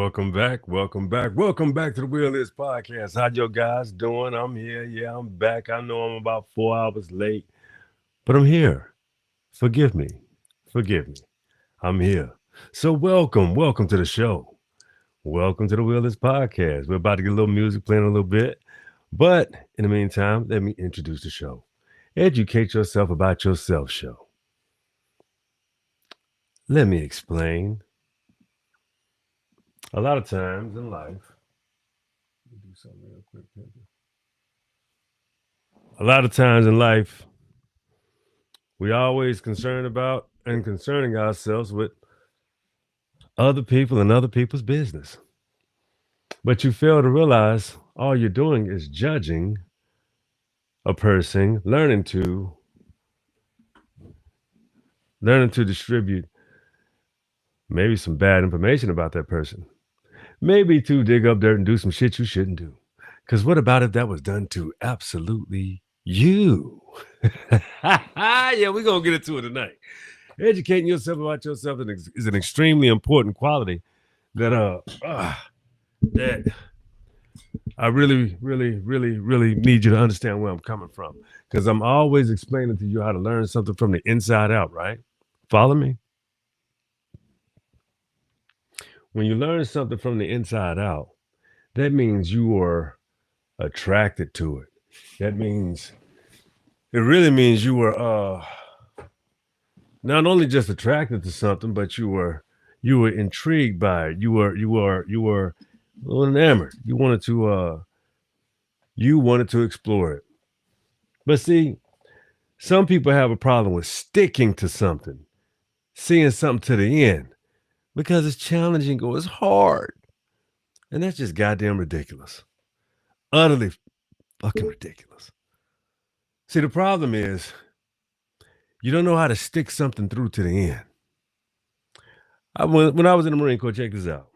Welcome back. Welcome back. Welcome back to the Wheel List Podcast. How your guys doing? I'm here. Yeah, I'm back. I know I'm about 4 hours late, but I'm here. Forgive me. Forgive me. I'm here. So welcome. Welcome to the show. Welcome to the Wheel List Podcast. We're about to get a little music playing a little bit. But in the meantime, let me introduce the show. Educate yourself about yourself show. Let me explain. A lot of times in life, let me do something real quick. A lot of times in life, we always concerned about and concerning ourselves with other people and other people's business. But you fail to realize all you're doing is judging a person, learning to distribute maybe some bad information about that person. Maybe to dig up dirt and do some shit you shouldn't do. Because what about if that was done to absolutely you? Yeah, we're going to get into it tonight. Educating yourself about yourself is an extremely important quality that that I really, really, really, really need you to understand where I'm coming from. Because I'm always explaining to you how to learn something from the inside out, right? Follow me? When you learn something from the inside out, that means you are attracted to it. That means, it really means you were not only just attracted to something, but you were intrigued by it. You were enamored. You wanted to explore it. But see, some people have a problem with sticking to something, seeing something to the end, because it's challenging or it's hard. And that's just goddamn ridiculous. Utterly fucking ridiculous. See, the problem is you don't know how to stick something through to the end. When I was in the Marine Corps, check this out.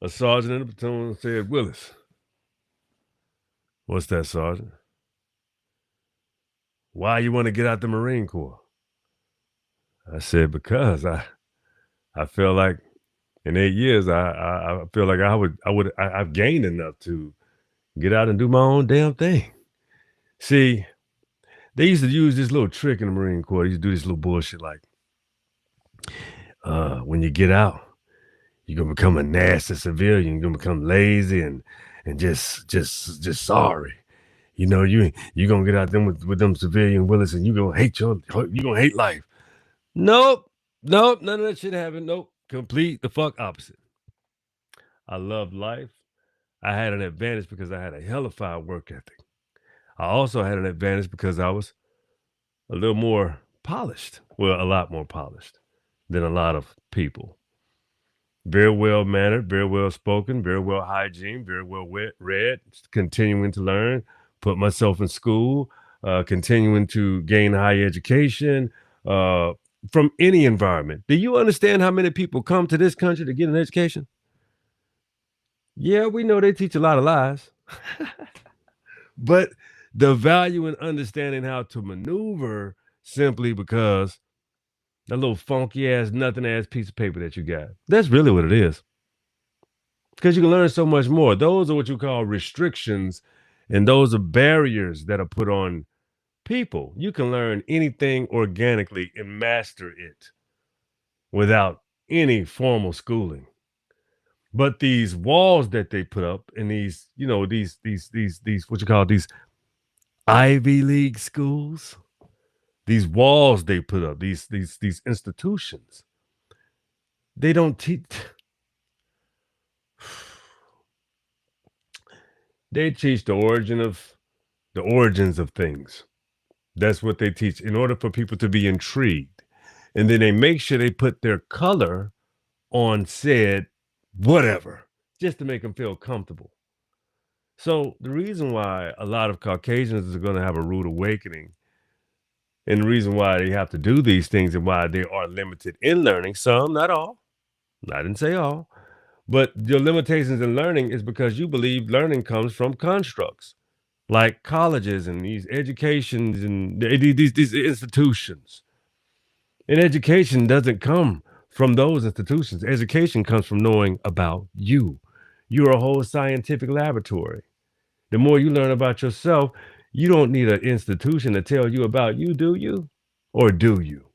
A sergeant in the platoon said, "Willis." "What's that, Sergeant?" "Why you want to get out the Marine Corps?" I said, "Because I feel like in 8 years, I feel like I've gained enough to get out and do my own damn thing." See, they used to use this little trick in the Marine Corps. They used to do this little bullshit like, when you get out, you're gonna become a nasty civilian. You're gonna become lazy and just sorry. You know, you gonna get out them with them civilian Willis, and you gonna hate life. Nope, none of that shit happened. Nope, complete the fuck opposite. I loved life. I had an advantage because I had a hellified work ethic. I also had an advantage because I was a little more polished. Well, a lot more polished than a lot of people. Very well mannered, very well spoken, very well hygiene, very well read, continuing to learn, put myself in school, continuing to gain higher education from any environment. Do you understand how many people come to this country to get an education? Yeah, we know they teach a lot of lies, but the value in understanding how to maneuver simply because that little funky ass, nothing ass piece of paper that you got. That's really what it is. Because you can learn so much more. Those are what you call restrictions, and those are barriers that are put on people. You can learn anything organically and master it without any formal schooling. But these walls that they put up in these, these what you call these Ivy League schools, these walls they put up, these institutions, they don't teach. They teach the origins of things. That's what they teach in order for people to be intrigued. And then they make sure they put their color on said whatever, just to make them feel comfortable. So the reason why a lot of Caucasians are going to have a rude awakening, and the reason why they have to do these things and why they are limited in learning, some, not all, I didn't say all, but your limitations in learning is because you believe learning comes from constructs like colleges and these educations and these institutions. And education doesn't come from those institutions. Education comes from knowing about you. You're a whole scientific laboratory. The more you learn about yourself, you don't need an institution to tell you about you, do you? Or do you?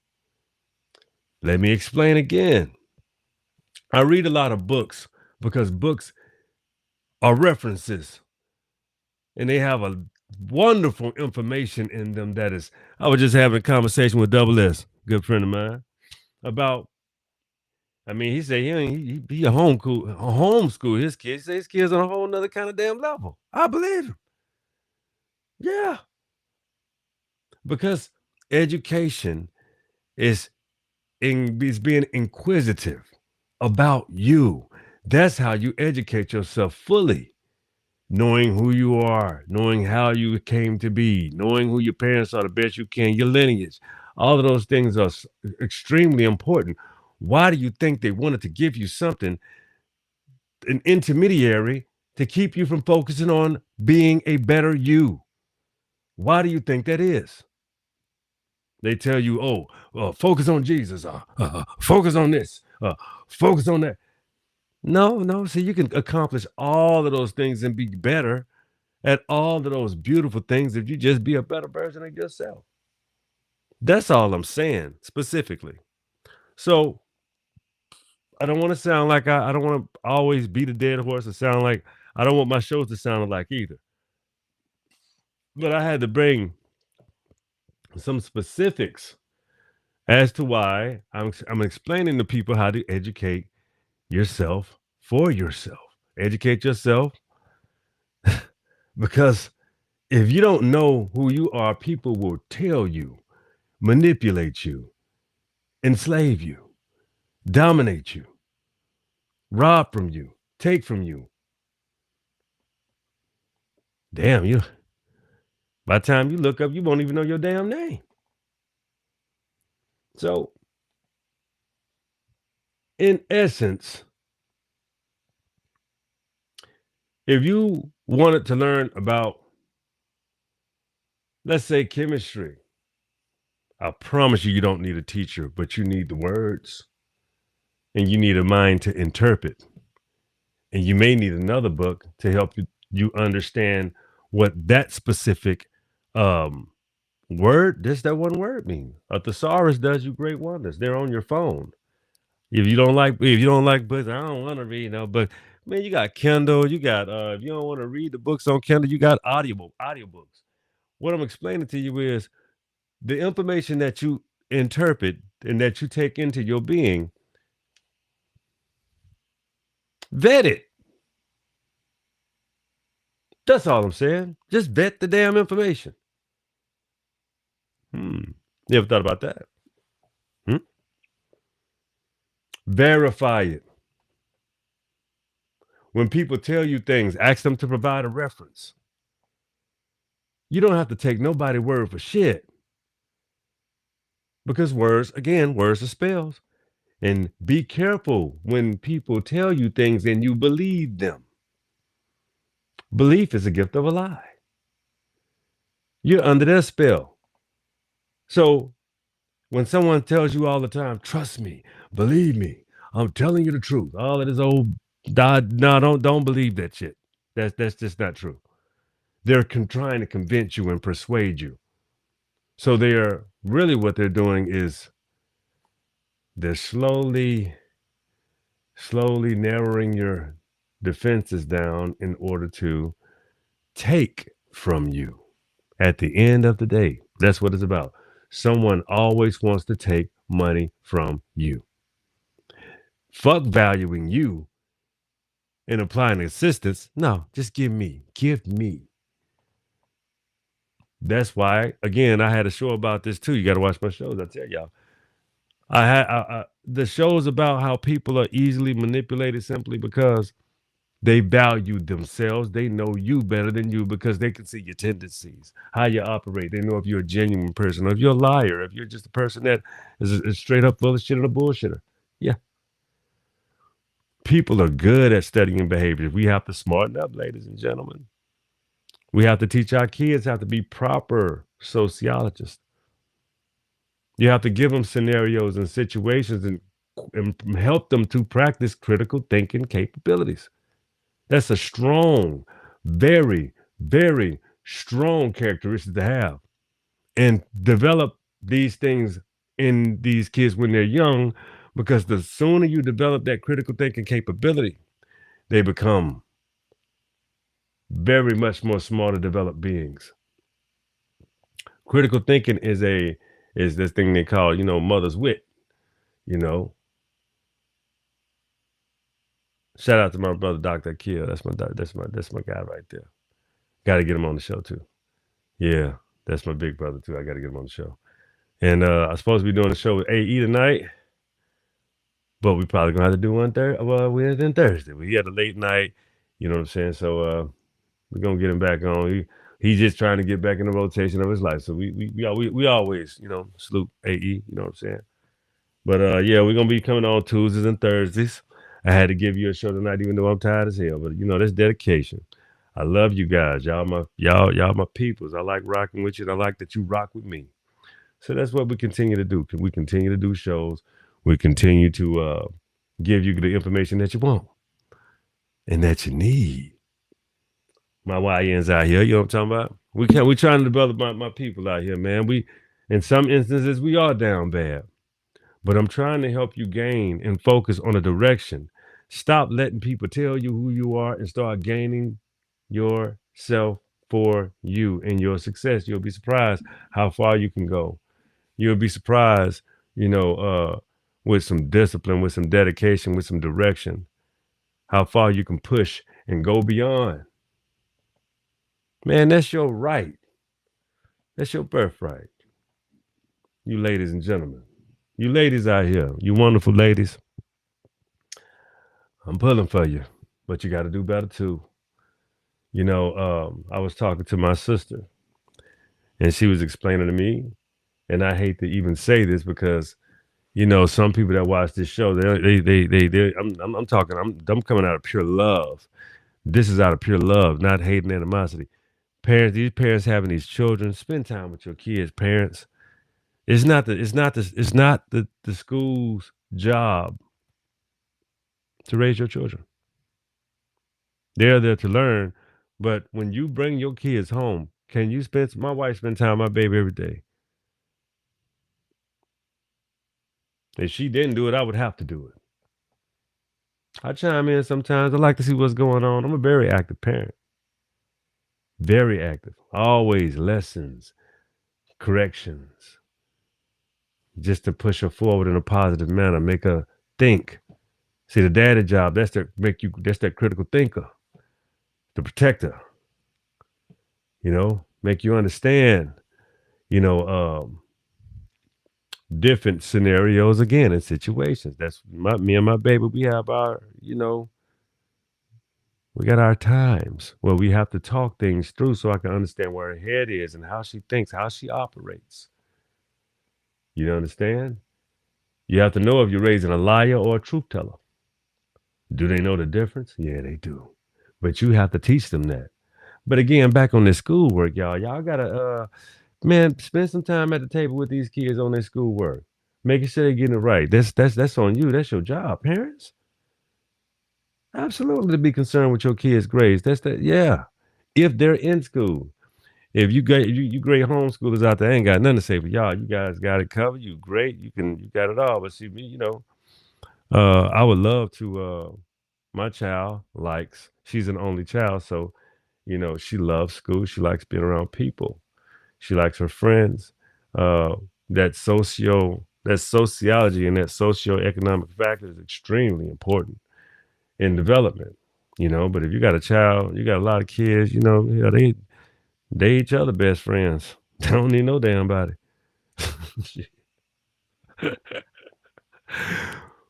Let me explain again. I read a lot of books because books are references and they have a wonderful information in them that is. I was just having a conversation with Double S, good friend of mine, about. I mean, he said he homeschool his kids. He said his kids on a whole nother kind of damn level. I believe him. Yeah, because education is is being inquisitive about you. That's how you educate yourself fully. Knowing who you are, knowing how you came to be, knowing who your parents are the best you can, your lineage. All of those things are extremely important. Why do you think they wanted to give you something, an intermediary, to keep you from focusing on being a better you? Why do you think that is? They tell you, oh, focus on Jesus, focus on this, focus on that. No, no. See, you can accomplish all of those things and be better at all of those beautiful things if you just be a better version of yourself. That's all I'm saying specifically. So I don't want to sound like I don't want to always beat a dead horse and sound like I don't want my shows to sound like either. But I had to bring some specifics as to why I'm explaining to people how to educate yourself for yourself. Educate yourself because if you don't know who you are, people will tell you, manipulate you, enslave you, dominate you, rob from you, take from you. Damn, you by the time you look up, you won't even know your damn name. So, in essence, if you wanted to learn about, let's say, chemistry, I promise you, you don't need a teacher, but you need the words and you need a mind to interpret. And you may need another book to help you understand what that specific word, just that one word means. A thesaurus does you great wonders. They're on your phone. If you don't like books, I don't want to read no book. Man, you got Kindle, you got if you don't want to read the books on Kindle, you got audiobooks. What I'm explaining to you is the information that you interpret and that you take into your being, vet it. That's all I'm saying. Just vet the damn information. You ever thought about that? Hmm? Verify it. When people tell you things, ask them to provide a reference. You don't have to take nobody's word for shit. Because words are spells. And be careful when people tell you things and you believe them. Belief is a gift of a lie. You're under their spell. So when someone tells you all the time, trust me, believe me, I'm telling you the truth. All of this old no, don't believe that shit. That's just not true. They're trying to convince you and persuade you. So they're really what they're doing is they're slowly narrowing your defenses down in order to take from you. At the end of the day, that's what it's about. Someone always wants to take money from you. Fuck valuing you and applying assistance. No, just give me. That's why, again, I had a show about this too. You got to watch my shows. I tell y'all, the shows about how people are easily manipulated simply because they value themselves. They know you better than you because they can see your tendencies, how you operate. They know if you're a genuine person or if you're a liar, if you're just a person that is straight up full of shit and a bullshitter. Yeah. People are good at studying behavior. We have to smarten up, ladies and gentlemen. We have to teach our kids how to be proper sociologists. You have to give them scenarios and situations and and help them to practice critical thinking capabilities. That's a strong, very, very strong characteristic to have. And develop these things in these kids when they're young, because the sooner you develop that critical thinking capability, they become very much more smarter developed beings. Critical thinking is this thing they call, mother's wit, you know. Shout out to my brother Dr. Akil. That's my guy right there. Got to get him on the show too. Yeah, that's my big brother too. I got to get him on the show. And I'm supposed to be doing a show with AE tonight, but we probably gonna have to do one Wednesday and Thursday. We had a late night, you know what I'm saying? So we're gonna get him back on. He's just trying to get back in the rotation of his life. So we always, salute AE, you know what I'm saying? But yeah, we're gonna be coming on Tuesdays and Thursdays. I had to give you a show tonight, even though I'm tired as hell. But that's dedication. I love you guys. Y'all my peoples. I like rocking with you, and I like that you rock with me. So that's what we continue to do. We continue to do shows. We continue to give you the information that you want and that you need. My YNs out here, you know what I'm talking about? We trying to develop my people out here, man. In some instances we are down bad. But I'm trying to help you gain and focus on a direction. Stop letting people tell you who you are and start gaining yourself for you and your success. You'll be surprised how far you can go. You'll be surprised, with some discipline, with some dedication, with some direction, how far you can push and go beyond. Man, that's your right. That's your birthright. You ladies and gentlemen. You ladies out here, you wonderful ladies. I'm pulling for you, but you got to do better too. I was talking to my sister, and she was explaining to me, and I hate to even say this because, some people that watch this show, I'm talking, I'm coming out of pure love. This is out of pure love, not hate and animosity. These parents having these children, spend time with your kids, parents. It's not the school's job to raise your children. They're there to learn, but when you bring your kids home, can you my wife spend time with my baby every day? If she didn't do it, I would have to do it. I chime in sometimes. I like to see what's going on. I'm a very active parent. Very active. Always lessons, corrections. Just to push her forward in a positive manner, make her think. See, the daddy job, that's that critical thinker, the protector. Make you understand, different scenarios again and situations. That's me and my baby. We have our, we got our times where we have to talk things through so I can understand where her head is and how she thinks, how she operates. You understand? You have to know if you're raising a liar or a truth teller. Do they know the difference? Yeah, they do. But you have to teach them that. But again, back on this schoolwork, y'all gotta man, spend some time at the table with these kids on their schoolwork, making sure they're getting it right. That's on you. That's your job, parents. Absolutely, to be concerned with your kids' grades. Yeah. If they're in school, if you great homeschoolers out there, I ain't got nothing to say for y'all. You guys got it covered. You great. You got it all. But see me, I would love to. My child she's an only child, so she loves school. She likes being around people. She likes her friends. That sociology and that socioeconomic factor is extremely important in development. But if you got a child, you got a lot of kids, they each other best friends. They don't need no damn body.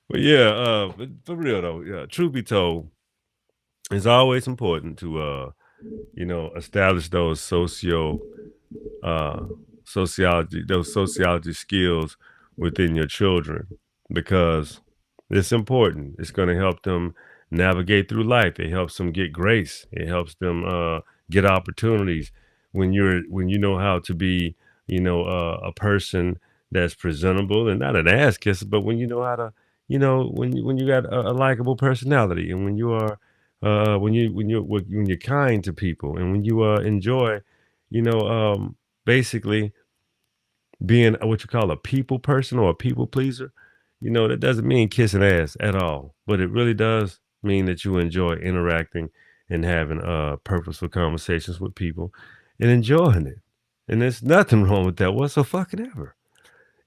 But yeah, but for real though, yeah, truth be told, it's always important to establish those sociology skills within your children, because it's important. It's going to help them navigate through life. It helps them get grace. It helps them get opportunities when you know how to be, a person that's presentable and not an ass kisser, but when you know how to when you got a likable personality, and when you are when you're kind to people, and when you enjoy, you know, basically being what you call a people person or a people pleaser, that doesn't mean kissing ass at all, but it really does mean that you enjoy interacting and having purposeful conversations with people and enjoying it. And there's nothing wrong with that whatsoever.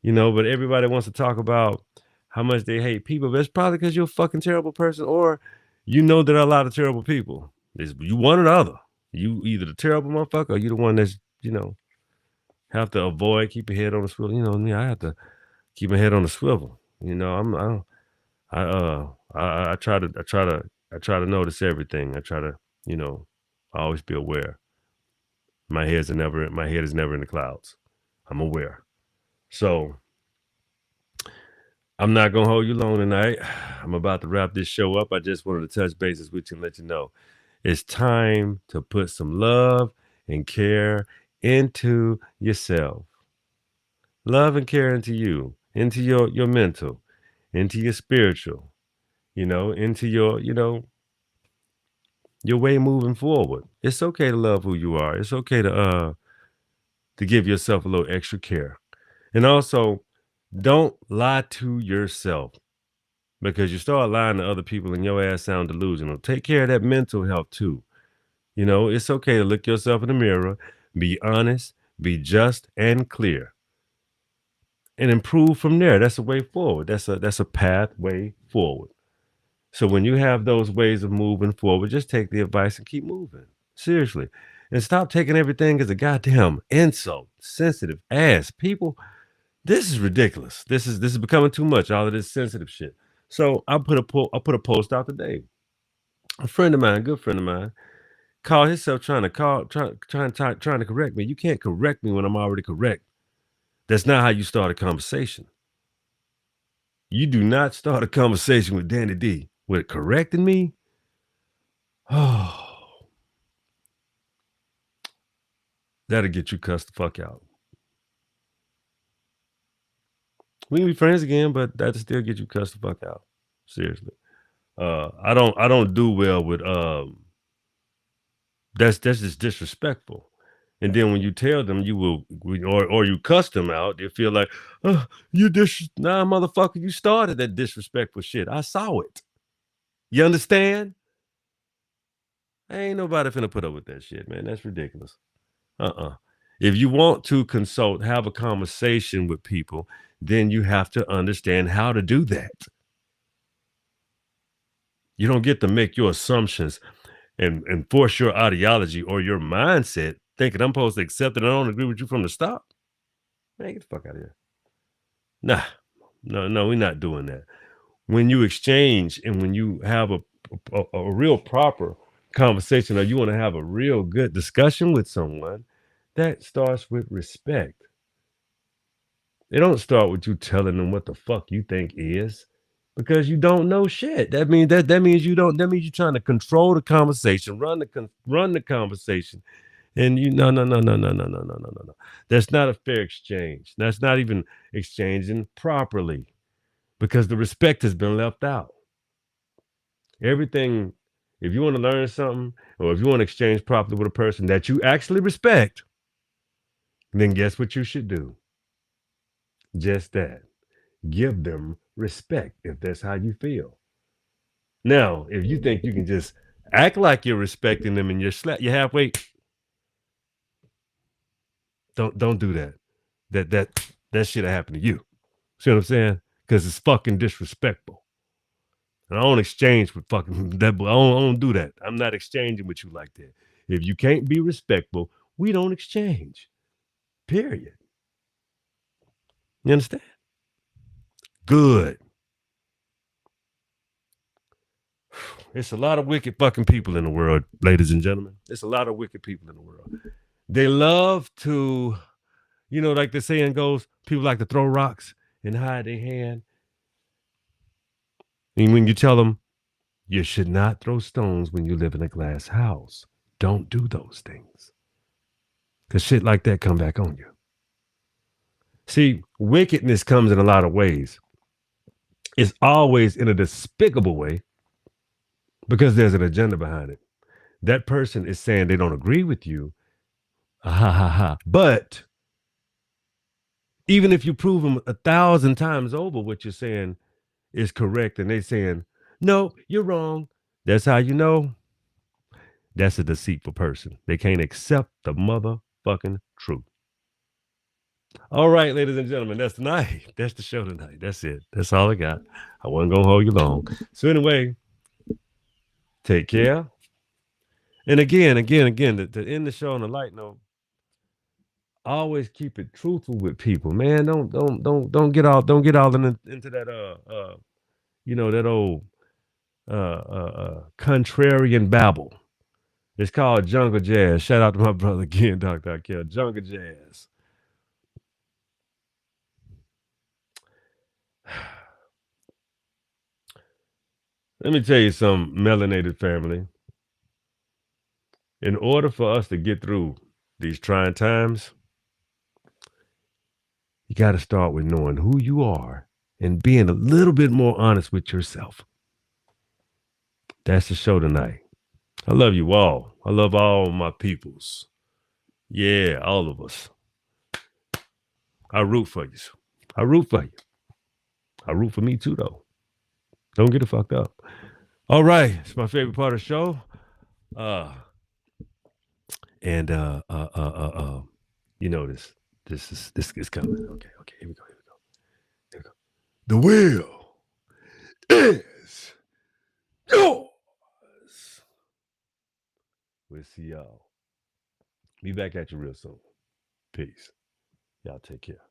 But everybody wants to talk about how much they hate people, but it's probably because you're a fucking terrible person, or there are a lot of terrible people. You one or the other. You either the terrible motherfucker, or you the one that's, have to avoid, keep your head on the swivel. Me, I have to keep my head on the swivel. I try to notice everything. I try to, you know, always be aware. My head is never in the clouds. I'm aware. So I'm not gonna hold you long tonight. I'm about to wrap this show up. I just wanted to touch bases with you and let you know it's time to put some love and care into yourself. Love and care into you, into your mental, into your spiritual, into your way moving forward. It's okay to love who you are. It's okay to give yourself a little extra care. And also, don't lie to yourself, because you start lying to other people and your ass sound delusional. Take care of that mental health too. It's okay to look yourself in the mirror, be honest, be just and clear, and improve from there. That's a way forward. That's a pathway forward. So when you have those ways of moving forward, just take the advice and keep moving. Seriously. And stop taking everything as a goddamn insult. Sensitive ass. People, this is ridiculous. This is becoming too much, all of this sensitive shit. So I put a post out today. A friend of mine, a good friend of mine, called himself trying to correct me. You can't correct me when I'm already correct. That's not how you start a conversation. You do not start a conversation with Danny D with correcting me. Oh, that'll get you cussed the fuck out. We can be friends again, but that'll still get you cussed the fuck out. Seriously. I don't do well with that's just disrespectful. And then when you tell them or you cuss them out, they feel like, oh, nah, motherfucker, you started that disrespectful shit. I saw it. You understand? Ain't nobody finna put up with that shit, man. That's ridiculous. If you want to consult, have a conversation with people, then you have to understand how to do that. You don't get to make your assumptions and force your ideology or your mindset thinking I'm supposed to accept it and I don't agree with you from the start. Man, get the fuck out of here. Nah, no, we're not doing that. When you exchange and when you have a real proper conversation, or you want to have a real good discussion with someone, that starts with respect. It don't start with you telling them what the fuck you think is, because you don't know shit. That means you're trying to control the conversation, run the conversation. And you no. That's not a fair exchange. That's not even exchanging properly, because the respect has been left out. Everything, if you want to learn something, or if you want to exchange properly with a person that you actually respect, then guess what you should do? Just that. Give them respect if that's how you feel. Now, if you think you can just act like you're respecting them and you're halfway, don't do that. That should have happened to you. See what I'm saying? Because it's fucking disrespectful. And I don't exchange with fucking that. I don't do that. I'm not exchanging with you like that. If you can't be respectful, we don't exchange. Period. You understand? Good. It's a lot of wicked fucking people in the world, ladies and gentlemen. It's a lot of wicked people in the world. They love to, like the saying goes, people like to throw rocks and hide their hand. And when you tell them, you should not throw stones when you live in a glass house, don't do those things. Because shit like that come back on you. See, wickedness comes in a lot of ways. It's always in a despicable way because there's an agenda behind it. That person is saying they don't agree with you. Ha ha ha. But even if you prove them 1,000 times over what you're saying is correct and they saying, no, you're wrong. That's how you know that's a deceitful person. They can't accept the motherfucking truth. All right, ladies and gentlemen, that's the night. That's the show tonight. That's it. That's all I got. I wasn't going to hold you long. So anyway, take care. And again, to end the show on a light note, always keep it truthful with people, man. Don't get all into that that old contrarian babble. It's called jungle jazz. Shout out to my brother again, Dr. Akil. Jungle jazz. Let me tell you something, melanated family. In order for us to get through these trying times, you got to start with knowing who you are and being a little bit more honest with yourself. That's the show tonight. I love you all. I love all my peoples. Yeah, all of us. I root for you. I root for you. I root for me too, though. Don't get it fucked up. All right, it's my favorite part of the show. You know this is coming. Okay, here we go. The wheel is yours. We'll see y'all. Be back at you real soon. Peace. Y'all take care.